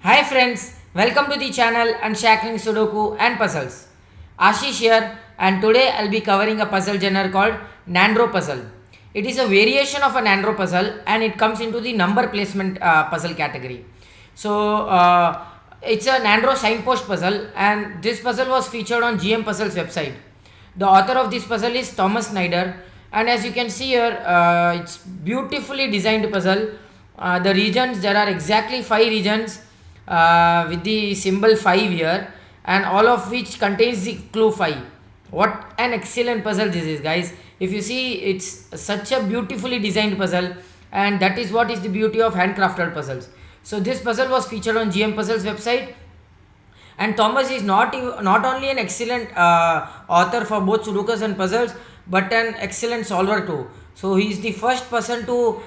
Hi friends, welcome to the channel Unshackling Sudoku and Puzzles. Ashish here, and today I'll be covering a puzzle genre called Nandro puzzle. It is a variation of a Nandro puzzle and it comes into the number placement puzzle category. So it's a Nandro signpost puzzle, and this puzzle was featured on GM Puzzles website. The author of this puzzle is Thomas Snyder, and as you can see here, it's beautifully designed puzzle. The regions, there are exactly 5 regions with the symbol 5 here, and all of which contains the clue 5. What an excellent puzzle this is, guys. If you see, it's such a beautifully designed puzzle, and that is what is the beauty of handcrafted puzzles. So this puzzle was featured on GM Puzzles website, and Thomas is not only an excellent author for both Sudokus and puzzles, but an excellent solver too. So he is the first person to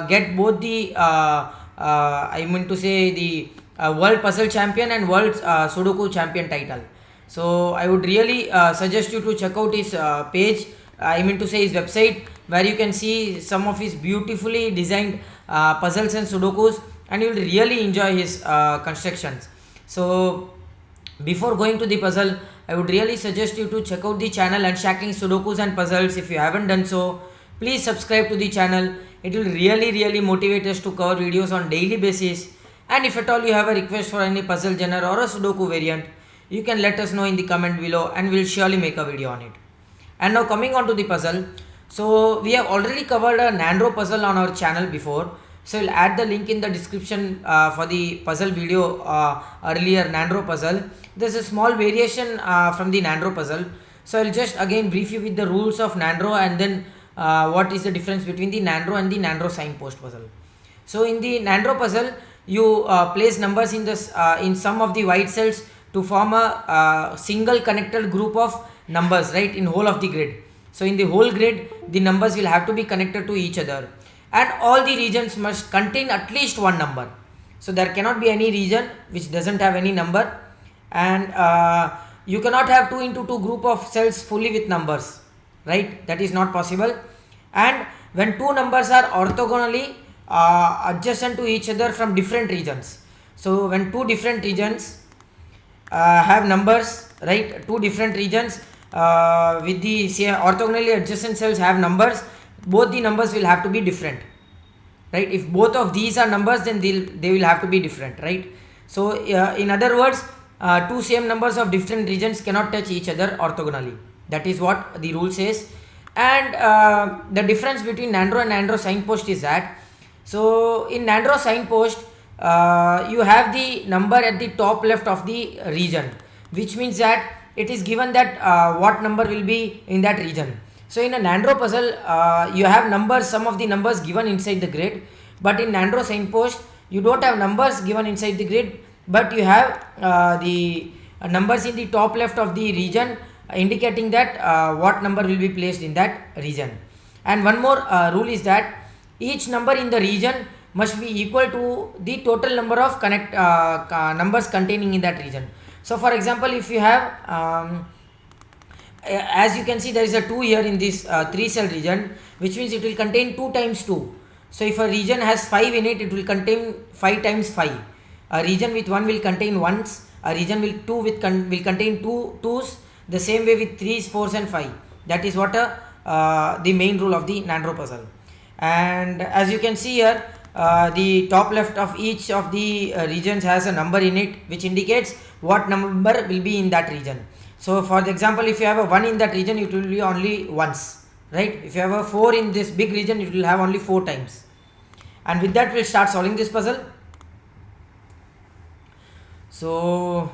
get both the I mean to say the World Puzzle Champion and World Sudoku Champion title. So I would really suggest you to check out his page. I mean to say his website, where you can see some of his beautifully designed puzzles and Sudokus, and you will really enjoy his constructions. So before going to the puzzle, I would really suggest you to check out the channel Unshackling Sudokus and Puzzles. If you haven't done so, please subscribe to the channel. It will really motivate us to cover videos on daily basis. And if at all you have a request for any puzzle genre or a Sudoku variant, you can let us know in the comment below and we'll surely make a video on it. And now coming on to the puzzle. So we have already covered a Nandro puzzle on our channel before. So I'll add the link in the description for the puzzle video earlier, Nandro puzzle. There's a small variation from the Nandro puzzle. So I'll just again brief you with the rules of Nandro, and then what is the difference between the Nandro and the Nandro signpost puzzle. So in the Nandro puzzle, you place numbers in this in some of the white cells to form a single connected group of numbers, right, in whole of the grid. So in the whole grid, the numbers will have to be connected to each other, and all the regions must contain at least one number. So there cannot be any region which doesn't have any number, and you cannot have 2 into 2 group of cells fully with numbers, right? That is not possible. And when two numbers are orthogonally adjacent to each other from different regions, so when two different regions have numbers, right, two different regions with the orthogonally adjacent cells have numbers, both the numbers will have to be different, right? If both of these are numbers, then they will have to be different, right? So in other words, two same numbers of different regions cannot touch each other orthogonally. That is what the rule says. And the difference between Nandro and Nandro signpost is that, so in Nandro signpost, you have the number at the top left of the region, which means that it is given that what number will be in that region. So in a Nandro puzzle, you have numbers, some of the numbers given inside the grid, but in Nandro signpost, you don't have numbers given inside the grid, but you have the numbers in the top left of the region, indicating that what number will be placed in that region. And one more rule is that each number in the region must be equal to the total number of numbers containing in that region. So for example, if you have as you can see, there is a 2 here in this 3 cell region, which means it will contain 2 times 2. So if a region has 5 in it, it will contain 5 times 5. A region with 1 will contain 1s, a region with 2 will contain 2 2s, the same way with 3s, 4s and 5. That is what the main rule of the Nandro puzzle. And as you can see here, the top left of each of the regions has a number in it, which indicates what number will be in that region. So for the example, if you have a 1 in that region, it will be only once, right? If you have a 4 in this big region, it will have only 4 times. And with that, we'll start solving this puzzle. So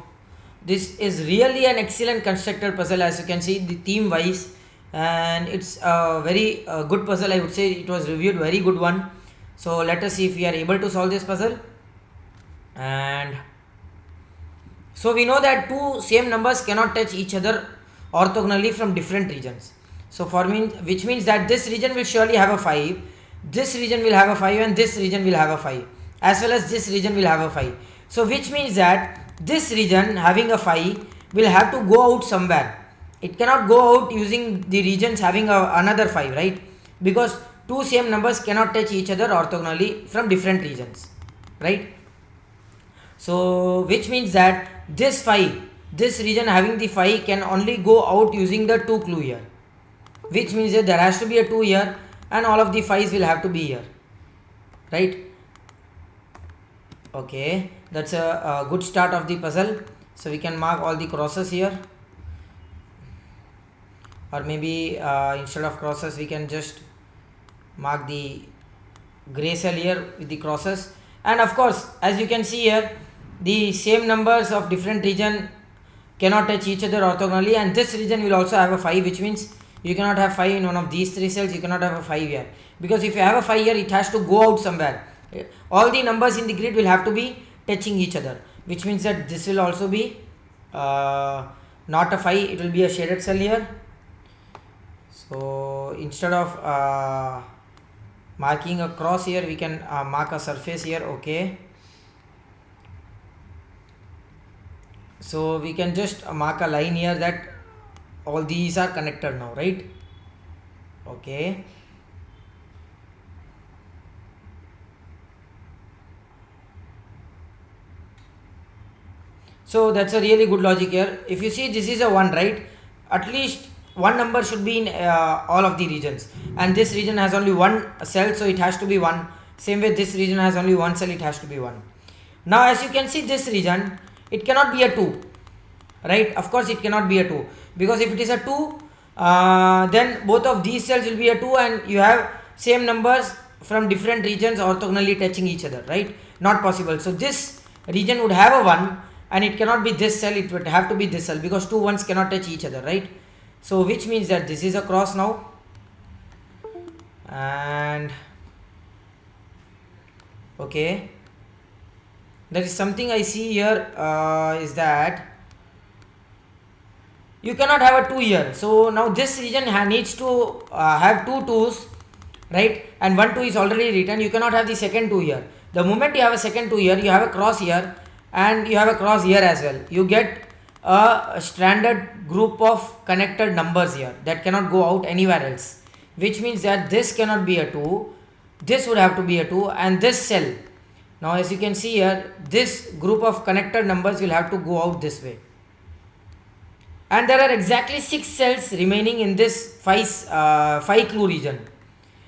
this is really an excellent constructed puzzle, as you can see, the theme wise, and it's a very good puzzle. I would say it was reviewed very good one. So let us see if we are able to solve this puzzle. And so we know that two same numbers cannot touch each other orthogonally from different regions. So which means that this region will surely have a 5, this region will have a 5, and this region will have a 5, as well as this region will have a 5. So which means that this region having a 5 will have to go out somewhere. It cannot go out using the regions having another 5, right? Because two same numbers cannot touch each other orthogonally from different regions, right? So which means that this 5, this region having the 5 can only go out using the 2 clue here, which means that there has to be a 2 here and all of the 5s will have to be here, right? Okay, that's a good start of the puzzle. So we can mark all the crosses here, or maybe instead of crosses we can just mark the gray cell here with the crosses. And of course, as you can see here, the same numbers of different region cannot touch each other orthogonally, and this region will also have a 5, which means you cannot have 5 in one of these 3 cells, you cannot have a 5 here, because if you have a 5 here, it has to go out somewhere. All the numbers in the grid will have to be touching each other, which means that this will also be not a 5, it will be a shaded cell here. So instead of marking a cross here, we can mark a surface here. Okay, so we can just mark a line here that all these are connected now, right? Okay, so that's a really good logic here. If you see, this is a 1, right? At least one number should be in all of the regions, and this region has only one cell, so it has to be 1. Same way, this region has only one cell, it has to be 1. Now as you can see, this region, it cannot be a 2, right? Of course it cannot be a 2, because if it is a 2, then both of these cells will be a 2 and you have same numbers from different regions orthogonally touching each other, right? Not possible. So this region would have a 1 and it cannot be this cell, it would have to be this cell, because 2 ones cannot touch each other, right? So which means that this is a cross now, and okay, that is something I see here, is that you cannot have a 2 here. So now this region needs to have 2 2s, right? And 1 2 is already written, you cannot have the second 2 here. The moment you have a second 2 here, you have a cross here and you have a cross here as well. You get a stranded group of connected numbers here that cannot go out anywhere else, which means that this cannot be a 2, this would have to be a 2, and this cell, now as you can see here, this group of connected numbers will have to go out this way, and there are exactly 6 cells remaining in this 5 clue region,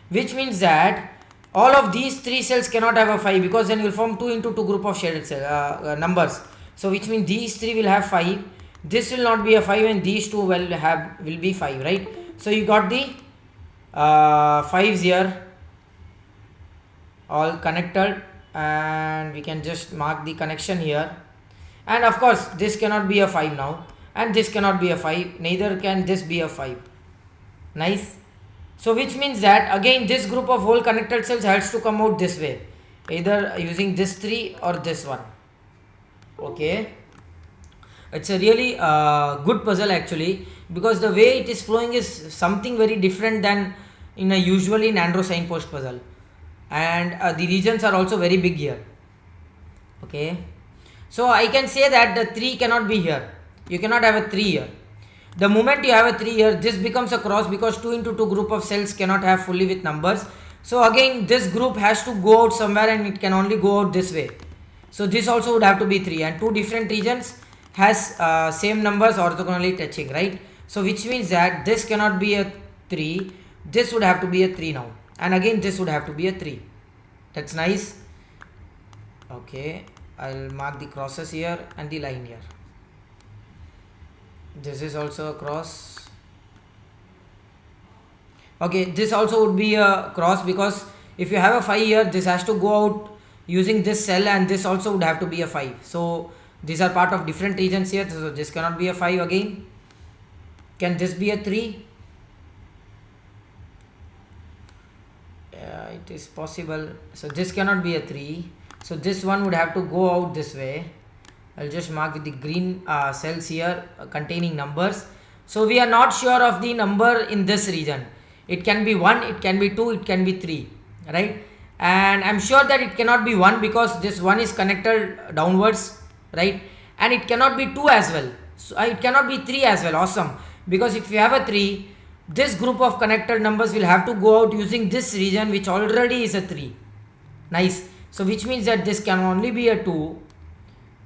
which means that all of these 3 cells cannot have a 5, because then you will form 2 into 2 group of shaded cell, numbers. So which means these 3 will have 5, this will not be a 5, and these 2 will be 5, right? So you got the 5s here all connected, and we can just mark the connection here. And of course this cannot be a 5 now, and this cannot be a 5, neither can this be a 5. Nice. So which means that again this group of whole connected cells has to come out this way, either using this 3 or this one. Okay, it's a really good puzzle actually, because the way it is flowing is something very different than in a usually Nandro signpost puzzle, and the regions are also very big here. Okay, so I can say that the 3 cannot be here, you cannot have a 3 here. The moment you have a 3 here, this becomes a cross, because 2 into 2 group of cells cannot have fully with numbers. So again this group has to go out somewhere, and it can only go out this way. So this also would have to be 3, and 2 different regions has same numbers orthogonally touching, right? So which means that this cannot be a 3, this would have to be a 3 now, and again this would have to be a 3. That's nice. Okay, I'll mark the crosses here and the line here. This is also a cross. Okay, this also would be a cross, because if you have a 5 here, this has to go out using this cell, and this also would have to be a 5. So these are part of different regions here, so this cannot be a 5 again. Can this be a 3? Yeah, it is possible. So this cannot be a 3, so this one would have to go out this way. I'll just mark with the green cells here containing numbers. So we are not sure of the number in this region. It can be 1, it can be 2, it can be 3, right? And I'm sure that it cannot be 1, because this 1 is connected downwards, right? And it cannot be 2 as well, so it cannot be 3 as well. Awesome, because if you have a 3, this group of connected numbers will have to go out using this region, which already is a 3. Nice. So which means that this can only be a 2,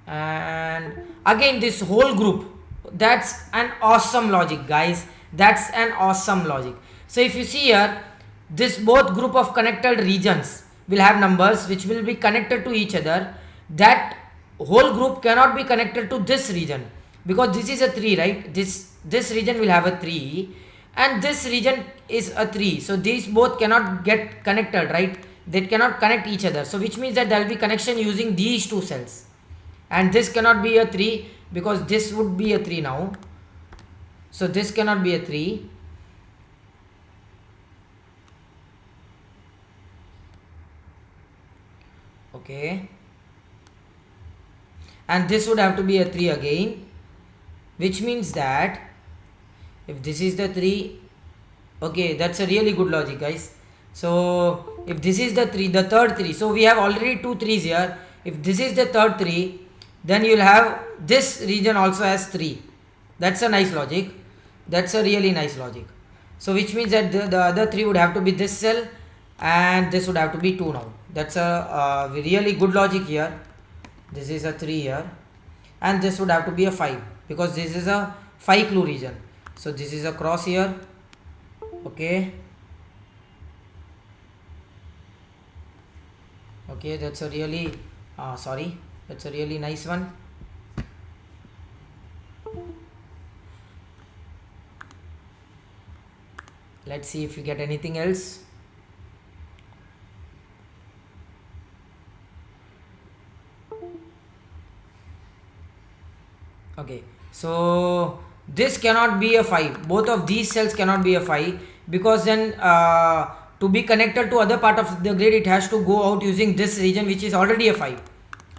And again this whole group, that's an awesome logic, guys. That's an awesome logic. So if you see here, this both group of connected regions will have numbers which will be connected to each other. That whole group cannot be connected to this region because this is a 3, right? This region will have a 3 and this region is a 3, so these both cannot get connected, right? They cannot connect each other, so which means that there will be connection using these two cells. And this cannot be a 3 because this would be a 3 now, so this cannot be a 3. Okay, and this would have to be a 3 again, which means that if this is the 3, okay, that's a really good logic, guys. So if this is the 3, the third 3, so we have already 2 3s here. If this is the third 3, then you'll have this region also has 3. That's a nice logic. That's a really nice logic. So which means that the other 3 would have to be this cell and this would have to be 2 now. That's a really good logic here. This is a 3 here and this would have to be a 5 because this is a 5 clue region. So this is a cross here. Okay, okay, that's a really that's a really nice one. Let's see if we get anything else. Okay, so this cannot be a 5. Both of these cells cannot be a 5 because then to be connected to other part of the grid, it has to go out using this region which is already a 5,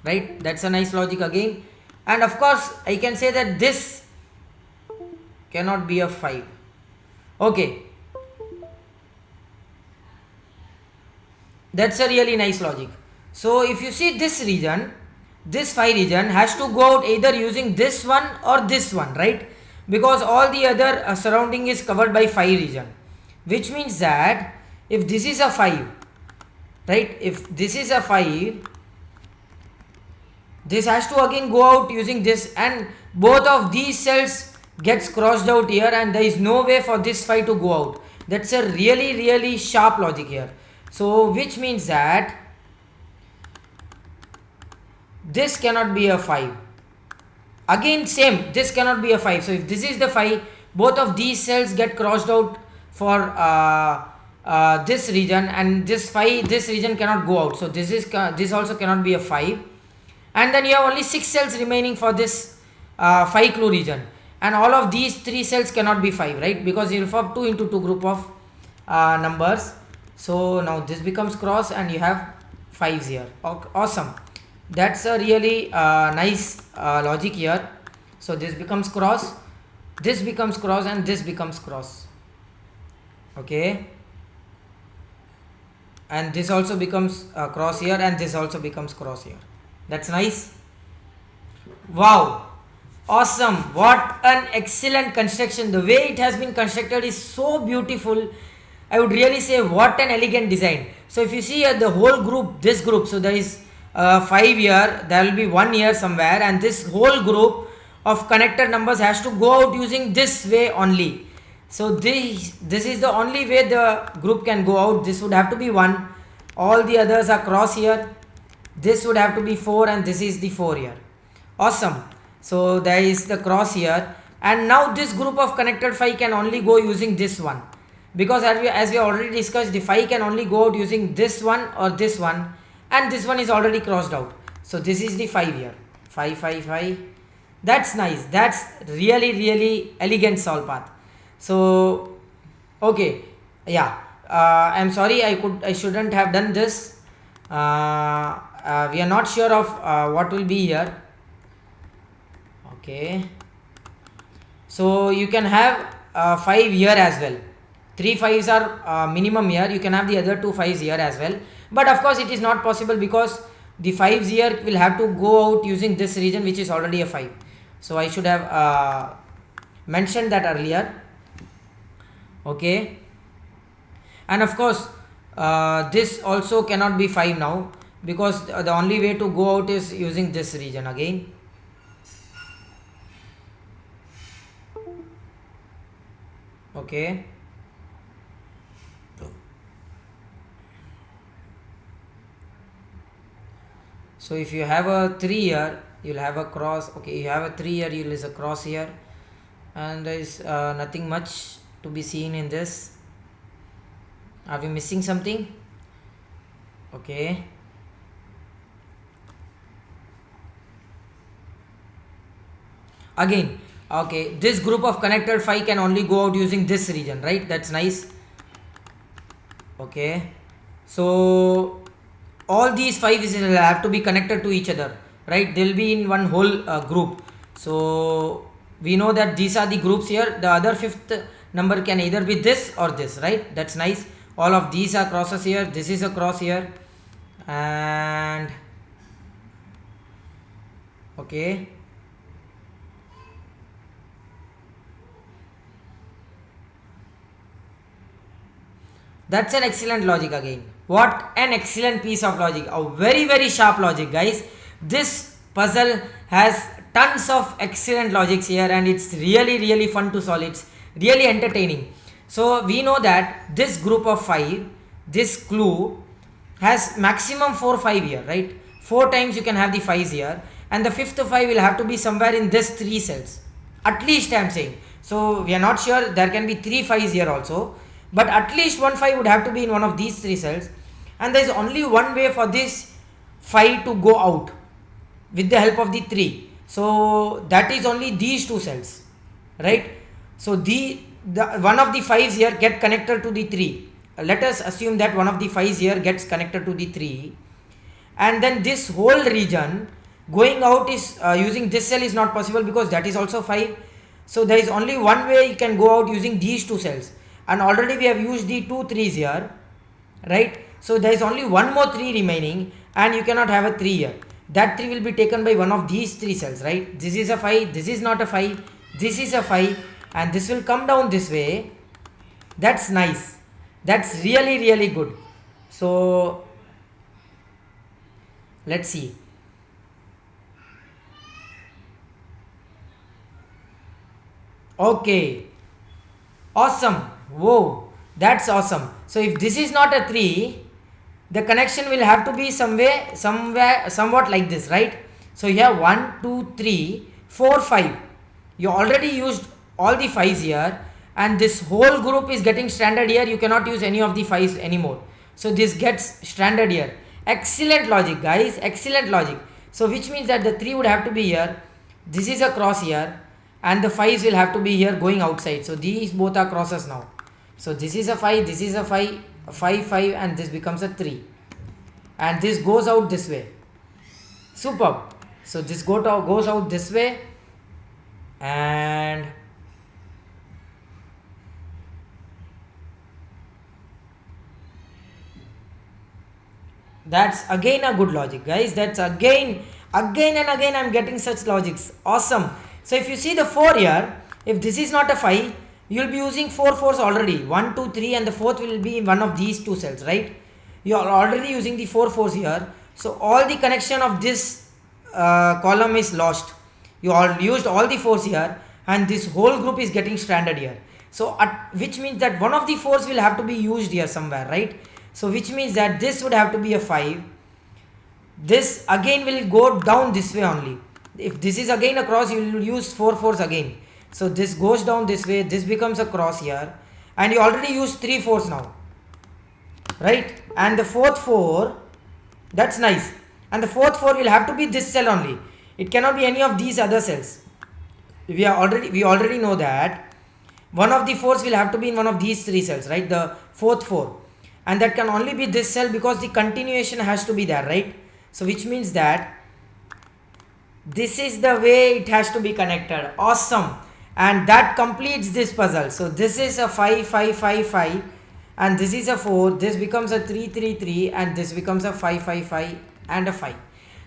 right? That's a nice logic again. And of course I can say that this cannot be a 5. Okay, that's a really nice logic. So if you see this region, this 5 region has to go out either using this one or this one, right? Because all the other surrounding is covered by 5 region, which means that if this is a 5, right, if this is a 5, this has to again go out using this, and both of these cells gets crossed out here and there is no way for this 5 to go out. That's a really sharp logic here. So which means that this cannot be a 5. Again same, this cannot be a 5. So if this is the 5, both of these cells get crossed out for this region, and this region cannot go out. So this also cannot be a 5. And then you have only 6 cells remaining for this 5 clue region, and all of these 3 cells cannot be 5, right? Because you have 2 into 2 group of numbers. So now this becomes cross and you have 5s here. Awesome. That's a really nice logic here. So this becomes cross, this becomes cross, and this becomes cross. Okay, and this also becomes cross here, and this also becomes cross here. That's nice. Wow, awesome. What an excellent construction. The way it has been constructed is so beautiful. I would really say what an elegant design. So if you see here the whole group, this group, so there is 5 here, there will be 1 here somewhere, and this whole group of connected numbers has to go out using this way only. So this is the only way the group can go out. This would have to be 1, all the others are cross here, this would have to be 4, and this is the 4 here. Awesome. So there is the cross here, and now this group of connected 5 can only go using this one, because as we already discussed, the 5 can only go out using this one or this one, and this one is already crossed out. So this is the 5 here, 5 5 5. That's nice. That's really elegant solve path. So okay, yeah, I'm sorry, I shouldn't have done this. We are not sure of what will be here. Okay, so you can have 5 here as well. 3 5s are minimum here. You can have the other 2 5s here as well, but of course it is not possible because the 5s here will have to go out using this region which is already a 5. So I should have mentioned that earlier. Okay, and of course this also cannot be 5 now, because the only way to go out is using this region again. Okay, so if you have a 3 here, you'll have a cross. Okay, you have a 3 here, you'll use a cross here, and there is nothing much to be seen in this. Are we missing something? Okay, again, okay, this group of connected 5 can only go out using this region, right? That's nice. Okay, so all these 5 will have to be connected to each other, right? They'll be in one whole group. So we know that these are the groups here. The other fifth number can either be this or this, right? That's nice. All of these are crosses here. This is a cross here, and okay, that's an excellent logic again. What an excellent piece of logic. A very, very sharp logic, guys. This puzzle has tons of excellent logics here, and it's really, really fun to solve. It's really entertaining. So we know that this group of 5, this clue has maximum 4 5 here, right? 4 times you can have the 5s here, and the fifth 5 will have to be somewhere in this 3 cells. At least I am saying. So we are not sure, there can be 3 5s here also, but at least one 5 would have to be in one of these 3 cells, and there is only one way for this 5 to go out with the help of the 3. So that is only these 2 cells, right? So the one of the 5s here get connected to the 3. Let us assume that one of the 5s here gets connected to the 3, and then this whole region going out is using this cell is not possible because that is also 5. So there is only one way you can go out using these 2 cells, and already we have used the 2 3s here, right? So there is only one more 3 remaining, and you cannot have a 3 here. That 3 will be taken by one of these 3 cells, right? This is a 5, this is not a 5, this is a 5, and this will come down this way. That's nice. That's really, really good. So let's see. Okay, awesome. Whoa, that's awesome. So if this is not a 3, the connection will have to be somewhere somewhat like this, right? So here 1 2 3 4 5, you already used all the 5s here, and this whole group is getting stranded here. You cannot use any of the 5s anymore, so this gets stranded here. Excellent logic, guys, excellent logic. So which means that the 3 would have to be here, this is a cross here, and the 5s will have to be here going outside. So these both are crosses now. So this is a 5, this is a 5, 5 5, and this becomes a 3, and this goes out this way. Superb. So this goes out this way, and that's again a good logic, guys. That's again and again I'm getting such logics. Awesome. So if you see the 4 here, if this is not a 5, you will be using 4 4s already, 1 2 3, and the 4th will be in one of these 2 cells, right? You are already using the 4 4s here, so all the connection of this column is lost. You all used all the 4s here, and this whole group is getting stranded here. So which means that one of the 4s will have to be used here somewhere, right? So which means that this would have to be a 5. This again will go down this way only. If this is again a cross, you will use 4 4s again. So this goes down this way, this becomes a cross here, and you already used 3 4s now, right? And the 4th 4, that's nice, and the 4th 4 will have to be this cell only. It cannot be any of these other cells. We already know that one of the 4s will have to be in one of these 3 cells, right? The 4th 4, and that can only be this cell because the continuation has to be there, right? So which means that this is the way it has to be connected. Awesome. And that completes this puzzle. So this is a 5 5 5 5, and this is a 4, this becomes a 3 3 3, and this becomes a 5 5 5 and a 5,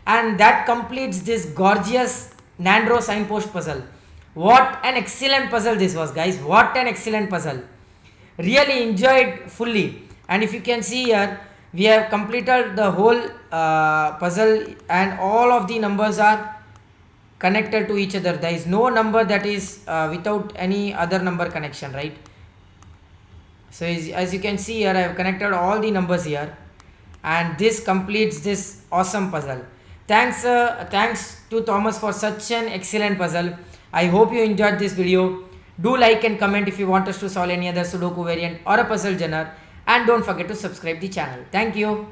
and that completes this gorgeous Nandro signpost puzzle. What an excellent puzzle this was, guys. What an excellent puzzle. Really enjoyed fully. And if you can see here, we have completed the whole puzzle and all of the numbers are connected to each other. There is no number that is without any other number connection, right? So as you can see here, I have connected all the numbers here, and this completes this awesome puzzle. Thanks to Thomas for such an excellent puzzle. I hope you enjoyed this video. Do like and comment if you want us to solve any other Sudoku variant or a puzzle genre, and don't forget to subscribe the channel. Thank you.